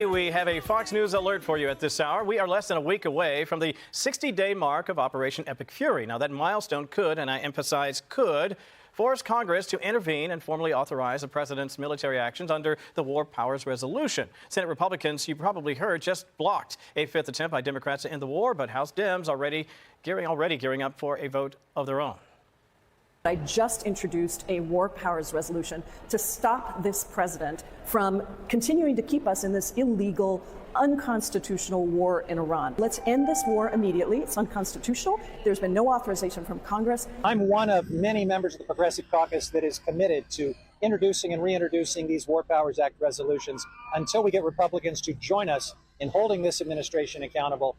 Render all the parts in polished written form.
We have a Fox News alert for you at this hour. We are less than a week away from the 60-day mark of Operation Epic Fury. Now, that milestone could, and I emphasize could, force Congress to intervene and formally authorize the president's military actions under the War Powers Resolution. Senate Republicans, you probably heard, just blocked a fifth attempt by Democrats to end the war, but House Dems already gearing up for a vote of their own. I just introduced a War Powers Resolution to stop this president from continuing to keep us in this illegal, unconstitutional war in Iran. Let's end this war immediately. It's unconstitutional. There's been no authorization from Congress. I'm one of many members of the Progressive Caucus that is committed to introducing and reintroducing these War Powers Act resolutions until we get Republicans to join us in holding this administration accountable.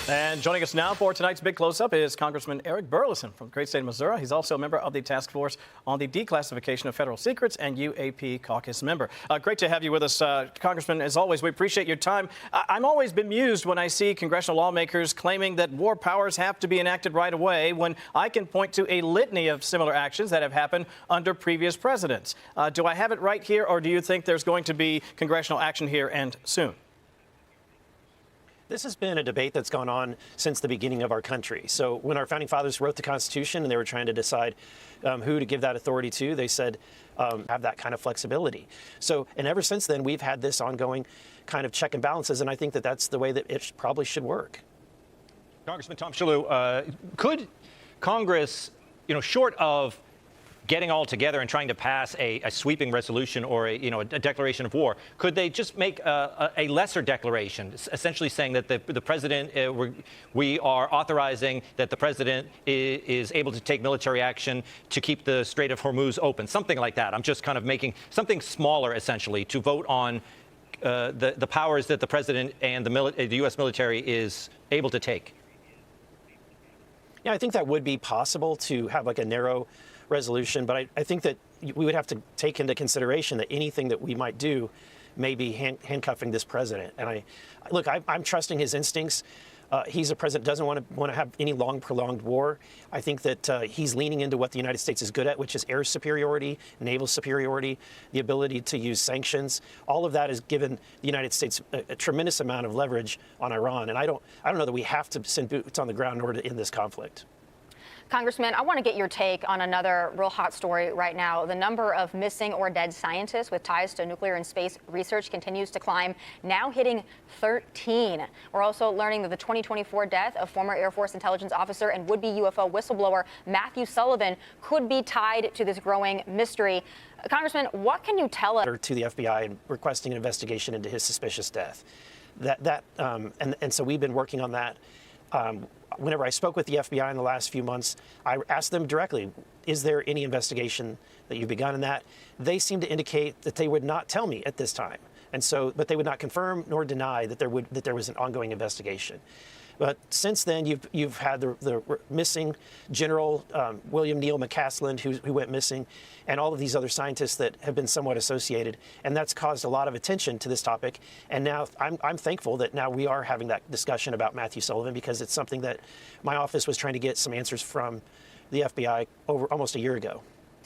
And joining us now for tonight's big close-up is Congressman Eric Burleson from the great state of Missouri. He's also a member of the Task Force on the Declassification of Federal Secrets and UAP caucus member. Great to have you with us, Congressman. As always, we appreciate your time. I'm always bemused when I see congressional lawmakers claiming that war powers have to be enacted right away when I can point to a litany of similar actions that have happened under previous presidents. Do I have it right here, or do you think there's going to be congressional action here and soon? This has been a debate that's gone on since the beginning of our country. So when our founding fathers wrote the Constitution and they were trying to decide who to give that authority to, they said have that kind of flexibility. So, and ever since then, we've had this ongoing kind of check and balances, and I think that that's the way that it probably should work. Congressman Tom Shalhoub, could Congress, short of getting all together and trying to pass a sweeping resolution or a declaration of war, could they just make a lesser declaration, essentially saying that the president, we are authorizing that the president is able to take military action to keep the Strait of Hormuz open, something like that? I'm just kind of making something smaller, essentially, to vote on the powers that the president and the U.S. military is able to take. Yeah, I think that would be possible to have like a narrow resolution, but I think that we would have to take into consideration that anything that we might do may be handcuffing this president. And I'm trusting his instincts. He's a president that doesn't want to have any long, prolonged war. I think that he's leaning into what the United States is good at, which is air superiority, naval superiority, the ability to use sanctions. All of that has given the United States a tremendous amount of leverage on Iran. And I don't know that we have to send boots on the ground in order to end this conflict. Congressman, I want to get your take on another real hot story right now. The number of missing or dead scientists with ties to nuclear and space research continues to climb, now hitting 13. We're also learning that the 2024 death of former Air Force intelligence officer and would-be UFO whistleblower Matthew Sullivan could be tied to this growing mystery. Congressman, what can you tell us? To the FBI and requesting an investigation into his suspicious death. And so we've been working on that. Whenever I spoke with the FBI in the last few months, I asked them directly, is there any investigation that you've begun in that? They seem to indicate that they would not tell me at this time. And so, but they would not confirm nor deny that there was an ongoing investigation. But since then, you've had the missing General William Neal McCaslin, who went missing, and all of these other scientists that have been somewhat associated, and that's caused a lot of attention to this topic. And now I'm thankful that now we are having that discussion about Matthew Sullivan, because it's something that my office was trying to get some answers from the FBI over almost a year ago.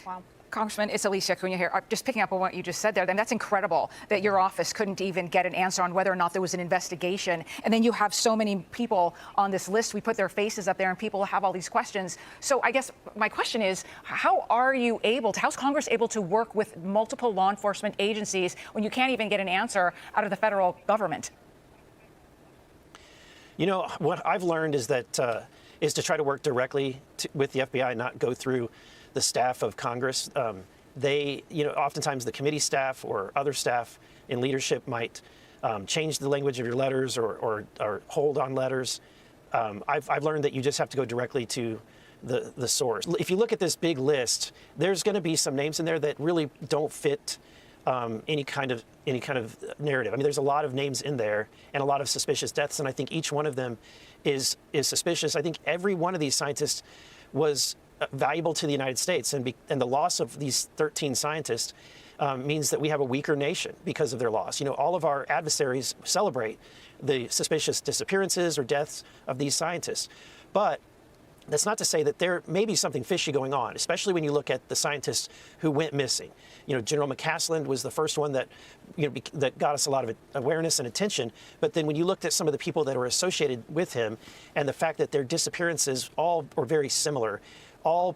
Wow. Congressman, it's Alicia Cunha here. Just picking up on what you just said there, then that's incredible that your office couldn't even get an answer on whether or not there was an investigation. And then you have so many people on this list. We put their faces up there and people have all these questions. So I guess my question is, how's Congress able to work with multiple law enforcement agencies when you can't even get an answer out of the federal government? What I've learned is that is to try to work directly with the FBI, not go through the staff of Congress. Oftentimes the committee staff or other staff in leadership might change the language of your letters or hold on letters. I've learned that you just have to go directly to the source. If you look at this big list, there's going to be some names in there that really don't fit any kind of narrative. I mean, there's a lot of names in there and a lot of suspicious deaths, and I think each one of them is suspicious. I think every one of these scientists was valuable to the United States, and the loss of these 13 scientists means that we have a weaker nation because of their loss. All of our adversaries celebrate the suspicious disappearances or deaths of these scientists, but That's not to say that there may be something fishy going on, especially when you look at the scientists who went missing. General McCaslin was the first one that, that got us a lot of awareness and attention. But then when you looked at some of the people that were associated with him and the fact that their disappearances all were very similar, all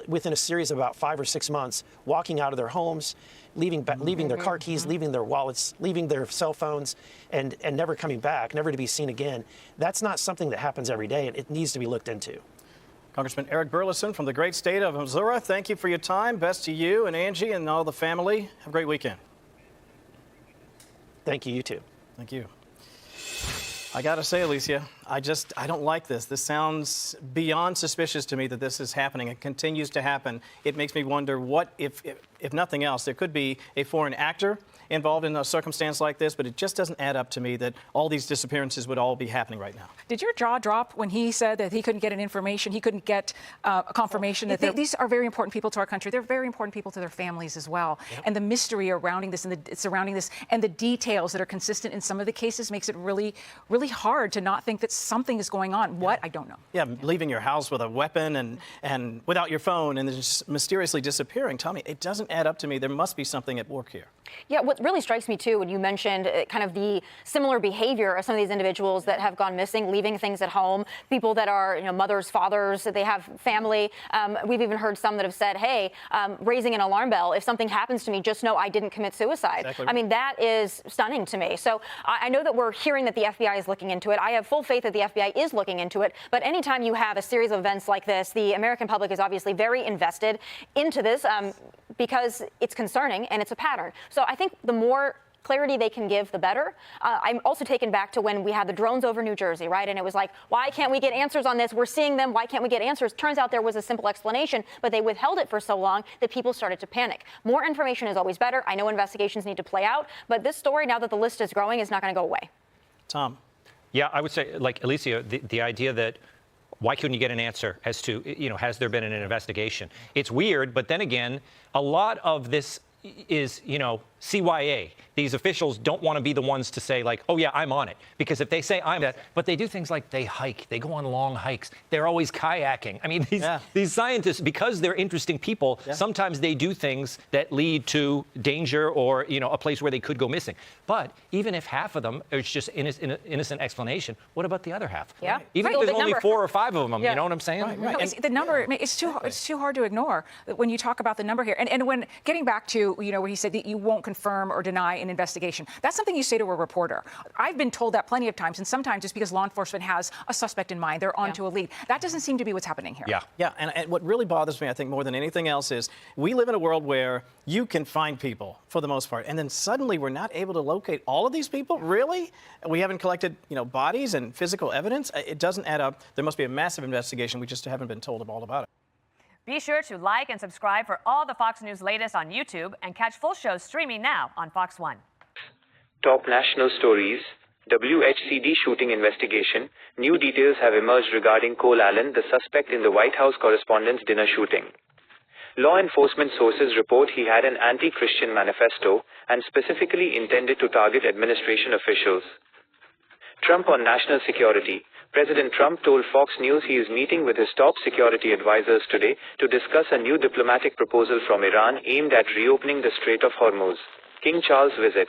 within a series of about 5 or 6 months, walking out of their homes, leaving their car keys, leaving their wallets, leaving their cell phones, and never coming back, never to be seen again. That's not something that happens every day, and it needs to be looked into. Congressman Eric Burleson from the great state of Missouri, thank you for your time. Best to you and Angie and all the family. Have a great weekend. Thank you, you too. Thank you. I got to say, Alicia, I don't like this. This sounds beyond suspicious to me that this is happening. It continues to happen. It makes me wonder what, if nothing else, there could be a foreign actor involved in a circumstance like this, but it just doesn't add up to me that all these disappearances would all be happening right now. Did your jaw drop when he said that he couldn't get information, he couldn't get a confirmation that these are very important people to our country? They're very important people to their families as well. Yep. And the mystery surrounding this and the details that are consistent in some of the cases makes it really, really hard to not think that something is going on. What? I don't know. Yeah, leaving your house with a weapon and without your phone and then just mysteriously disappearing. Tell me, it doesn't add up to me. There must be something at work here. Yeah, what really strikes me, too, when you mentioned kind of the similar behavior of some of these individuals that have gone missing, leaving things at home, people that are, mothers, fathers, they have family. We've even heard some that have said, hey, raising an alarm bell, if something happens to me, just know I didn't commit suicide. Exactly. I mean, that is stunning to me. So I know that we're hearing that the FBI is looking into it. I have full faith that the FBI is looking into it. But anytime you have a series of events like this, the American public is obviously very invested into this because it's concerning and it's a pattern. So I think the more clarity they can give, the better. I'm also taken back to when we had the drones over New Jersey, right? And it was like, why can't we get answers on this? We're seeing them. Why can't we get answers? Turns out there was a simple explanation, but they withheld it for so long that people started to panic. More information is always better. I know investigations need to play out, but this story, now that the list is growing, is not going to go away. Tom. Yeah, I would say, like Alicia, the idea that why couldn't you get an answer as to, has there been an investigation? It's weird, but then again, a lot of this is, CYA. These officials don't want to be the ones to say, like, oh, yeah, I'm on it. Because if they say I'm that, but they do things like they hike, they go on long hikes, they're always kayaking. I mean, these scientists, because they're interesting people, sometimes they do things that lead to danger or, a place where they could go missing. But even if half of them is just innocent explanation, what about the other half? Yeah. Even if there's only 4 or 5 of them, you know what I'm saying? Right. No, the number, it's too hard to ignore when you talk about the number here. And when getting back to, where he said that you won't confirm or deny an investigation. That's something you say to a reporter. I've been told that plenty of times, and sometimes it's because law enforcement has a suspect in mind. They're onto a lead. That doesn't seem to be what's happening here. Yeah, and what really bothers me, I think, more than anything else is we live in a world where you can find people, for the most part, and then suddenly we're not able to locate all of these people? Really? We haven't collected, bodies and physical evidence? It doesn't add up. There must be a massive investigation. We just haven't been told all about it. Be sure to like and subscribe for all the Fox News latest on YouTube and catch full shows streaming now on Fox One. Top national stories. WHCD shooting investigation. New details have emerged regarding Cole Allen, the suspect in the White House correspondents' dinner shooting. Law enforcement sources report he had an anti-Christian manifesto and specifically intended to target administration officials. Trump on national security. President Trump told Fox News he is meeting with his top security advisors today to discuss a new diplomatic proposal from Iran aimed at reopening the Strait of Hormuz. King Charles visit.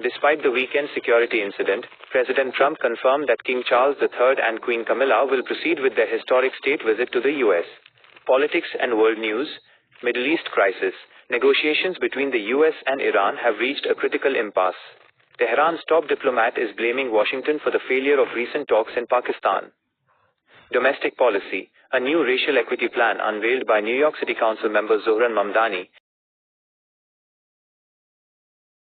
Despite the weekend security incident, President Trump confirmed that King Charles III and Queen Camilla will proceed with their historic state visit to the U.S. Politics and world news. Middle East crisis. Negotiations between the U.S. and Iran have reached a critical impasse. Tehran's top diplomat is blaming Washington for the failure of recent talks in Pakistan. Domestic policy. A new racial equity plan unveiled by New York City Council member Zohran Mamdani